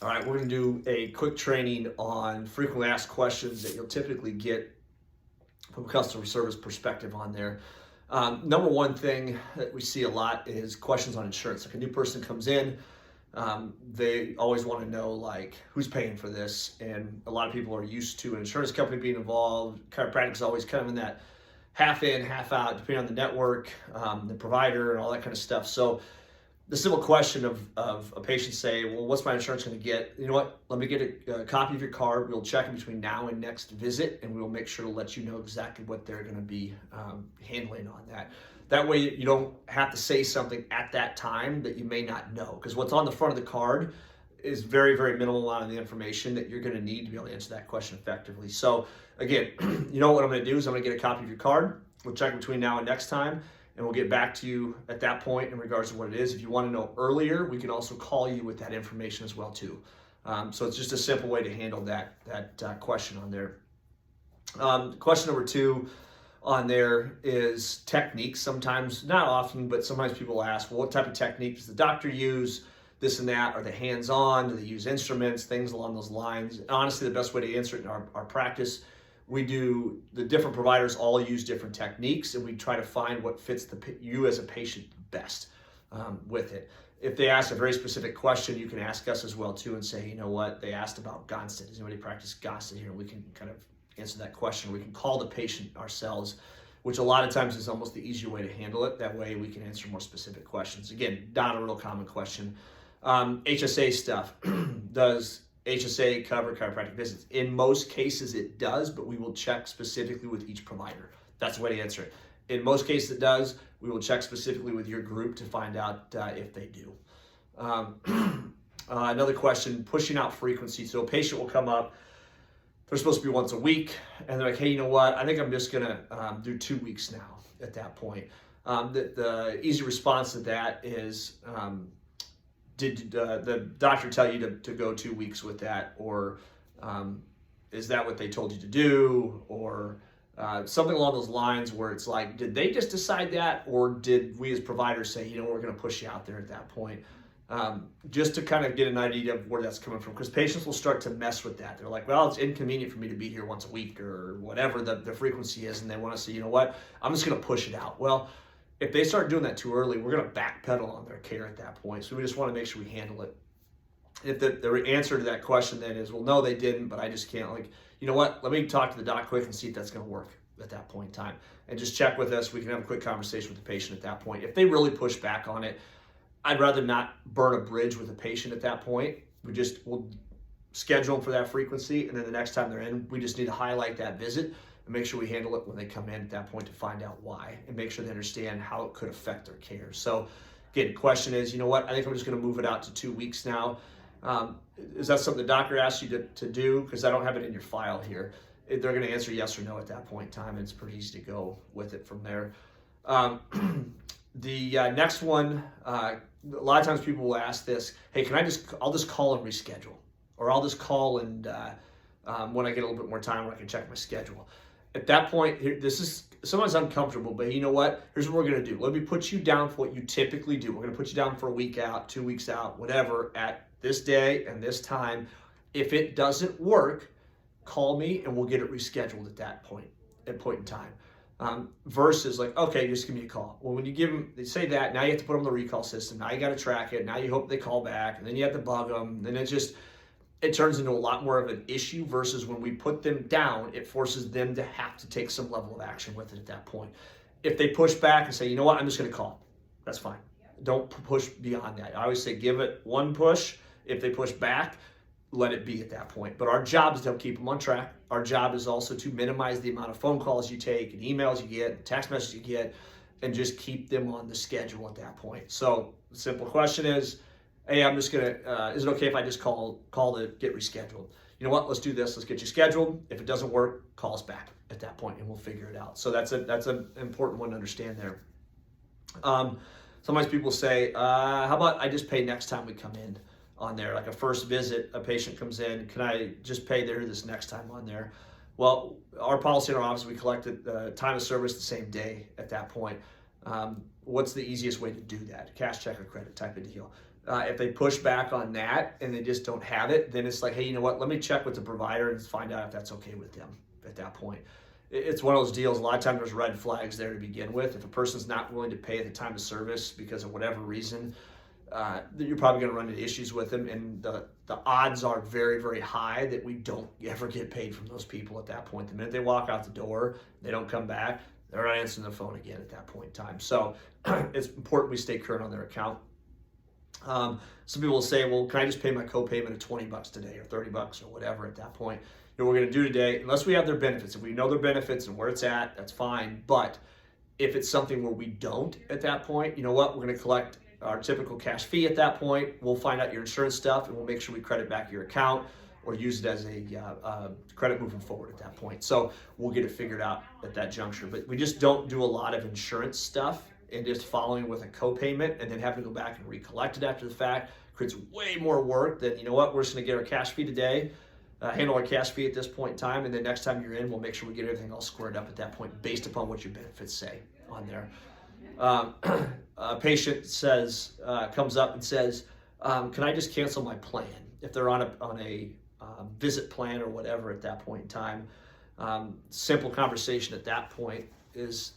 All right, we're going to do a quick training on frequently asked questions that you'll typically get from a customer service perspective on there. Number one thing that we see a lot is questions on insurance. Like a new person comes in, they always want to know like who's paying for this, and a lot of people are used to an insurance company being involved. Chiropractic is always kind of in that half in, half out, depending on the network, the provider, and all that kind of stuff. So the simple question of a patient say, well, what's my insurance going to get? You know what? Let me get a copy of your card. We'll check in between now and next visit, and we'll make sure to let you know exactly what they're going to be handling on that. That way, you don't have to say something at that time that you may not know, because what's on the front of the card is very, very minimal amount of the information that you're going to need to be able to answer that question effectively. So again, you know what I'm going to do is I'm going to get a copy of your card. We'll check between now and next time, and we'll get back to you at that point in regards to what it is. If you want to know earlier, we can also call you with that information as well too. So it's just a simple way to handle that question on there. Question number two on there is techniques. Sometimes, not often, but sometimes people ask, well, what type of technique does the doctor use? This and that. Are they hands-on? Do they use instruments? Things along those lines. And honestly, the best way to answer it in our practice, the different providers all use different techniques, and we try to find what fits you as a patient best with it. If they ask a very specific question, you can ask us as well too and say, you know what, they asked about Gonstead. Does anybody practice Gonstead here? We can kind of answer that question. We can call the patient ourselves, which a lot of times is almost the easier way to handle it. That way we can answer more specific questions. Again, not a real common question. HSA stuff. Does HSA cover chiropractic visits? In most cases it does, but we will check specifically with each provider. That's the way to answer it. In most cases it does. We will check specifically with your group to find out if they do. Another question, pushing out frequency. So a patient will come up, they're supposed to be once a week, and they're like, hey, you know what? I think I'm just gonna do 2 weeks now at that point. The easy response to that is, did the doctor tell you to go 2 weeks with that? Or is that what they told you to do? Or something along those lines where it's like, did they just decide that? Or did we as providers say, you know, we're gonna push you out there at that point? Just to kind of get an idea of where that's coming from, because patients will start to mess with that. They're like, well, it's inconvenient for me to be here once a week or whatever the frequency is, and they want to say, you know what, I'm just going to push it out. Well, if they start doing that too early, we're going to backpedal on their care at that point. So we just want to make sure we handle it. If the answer to that question then is, well, no, they didn't, but I just can't, like, you know what, let me talk to the doc quick and see if that's going to work at that point in time. And just check with us. We can have a quick conversation with the patient at that point. If they really push back on it, I'd rather not burn a bridge with a patient at that point. We'll schedule them for that frequency, and then the next time they're in, we just need to highlight that visit and make sure we handle it when they come in at that point to find out why and make sure they understand how it could affect their care. So again, the question is, you know what, I think I'm just going to move it out to 2 weeks now. Is that something the doctor asked you to do? Because I don't have it in your file here. They're going to answer yes or no at that point in time, and it's pretty easy to go with it from there. The next one, a lot of times people will ask this, hey, I'll just call and reschedule, or I'll just call and when I get a little bit more time where I can check my schedule. At that point, this is sometimes uncomfortable, but you know what? Here's what we're going to do. Let me put you down for what you typically do. We're going to put you down for a week out, 2 weeks out, whatever, at this day and this time. If it doesn't work, call me and we'll get it rescheduled at that point in time. Versus like, okay, just give me a call. Well, when you give them, they say that, now you have to put them on the recall system. Now you got to track it. Now you hope they call back, and then you have to bug them. Then it turns into a lot more of an issue versus when we put them down, it forces them to have to take some level of action with it at that point. If they push back and say, you know what, I'm just going to call, that's fine. Don't push beyond that. I always say give it one push. If they push back, let it be at that point. But our job is to keep them on track. Our job is also to minimize the amount of phone calls you take and emails you get and text messages you get, and just keep them on the schedule at that point. So the simple question is, hey, I'm just gonna, is it okay if I just call to get rescheduled? You know what, let's do this, let's get you scheduled. If it doesn't work, call us back at that point and we'll figure it out. So that's an important one to understand there. Sometimes people say, how about I just pay next time we come in on there? Like a first visit, a patient comes in, can I just pay there this next time on there? Well, our policy in our office, we collect the time of service the same day at that point. What's the easiest way to do that? Cash, check, or credit type of deal. If they push back on that and they just don't have it, then it's like, hey, you know what? Let me check with the provider and find out if that's okay with them at that point. It's one of those deals. A lot of times there's red flags there to begin with. If a person's not willing to pay at the time of service because of whatever reason, you're probably going to run into issues with them, and the odds are very, very high that we don't ever get paid from those people at that point. The minute they walk out the door, they don't come back, they're not answering the phone again at that point in time. So it's important we stay current on their account. Some people will say, well, can I just pay my co-payment of $20 today or $30 or whatever at that point? You know, what we're going to do today, unless we have their benefits. If we know their benefits and where it's at, that's fine. But if it's something where we don't at that point, you know what? We're going to collect our typical cash fee at that point. We'll find out your insurance stuff and we'll make sure we credit back your account or use it as a credit moving forward at that point. So we'll get it figured out at that juncture. But we just don't do a lot of insurance stuff, and just following with a co-payment and then having to go back and recollect it after the fact creates way more work than, you know what, we're just going to get our cash fee today, handle our cash fee at this point in time, and then next time you're in, we'll make sure we get everything all squared up at that point based upon what your benefits say on there. A patient says, comes up and says, can I just cancel my plan? If they're on a visit plan or whatever at that point in time, simple conversation at that point is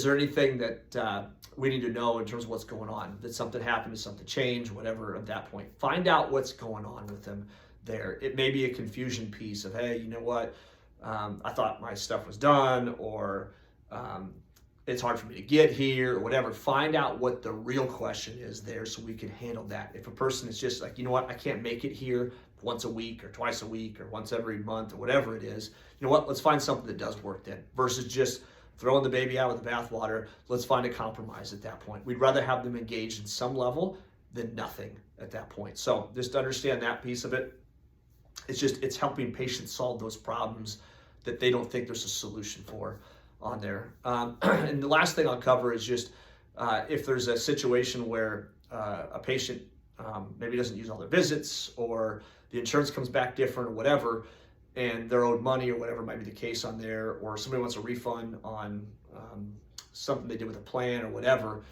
there anything that we need to know in terms of what's going on? Did something happen? Did something change? Whatever at that point. Find out what's going on with them there. It may be a confusion piece of, hey, you know what? I thought my stuff was done, or it's hard for me to get here, or whatever. Find out what the real question is there so we can handle that. If a person is just like, you know what, I can't make it here once a week or twice a week or once every month or whatever it is, you know what, let's find something that does work then versus just throwing the baby out with the bathwater. Let's find a compromise at that point. We'd rather have them engaged in some level than nothing at that point. So just understand that piece of it. It's helping patients solve those problems that they don't think there's a solution for on there. And the last thing I'll cover is just if there's a situation where a patient maybe doesn't use all their visits, or the insurance comes back different or whatever, and they're owed money or whatever might be the case on there, or somebody wants a refund on something they did with a plan or whatever,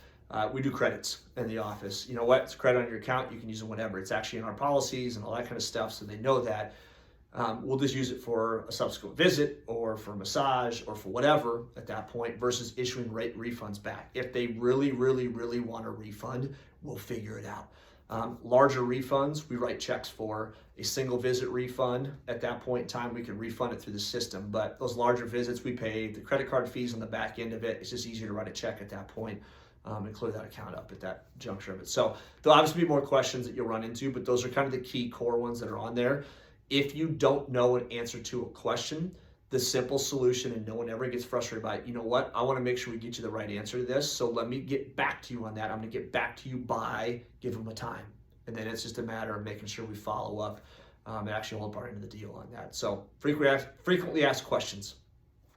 we do credits in the office. You know what? It's a credit on your account. You can use it whenever. It's actually in our policies and all that kind of stuff, so they know that. We'll just use it for a subsequent visit or for a massage or for whatever at that point versus issuing refunds back. If they really, really, really want a refund, we'll figure it out. Larger refunds, we write checks for. A single visit refund, at that point in time, we can refund it through the system. But those larger visits, we pay the credit card fees on the back end of it. It's just easier to write a check at that point and clear that account up at that juncture of it. So there'll obviously be more questions that you'll run into, but those are kind of the key core ones that are on there. If you don't know an answer to a question, the simple solution, and no one ever gets frustrated by it, you know what, I want to make sure we get you the right answer to this, so let me get back to you on that. I'm going to get back to you by, give them a time. And then it's just a matter of making sure we follow up and actually hold part into the deal on that. So frequently asked questions.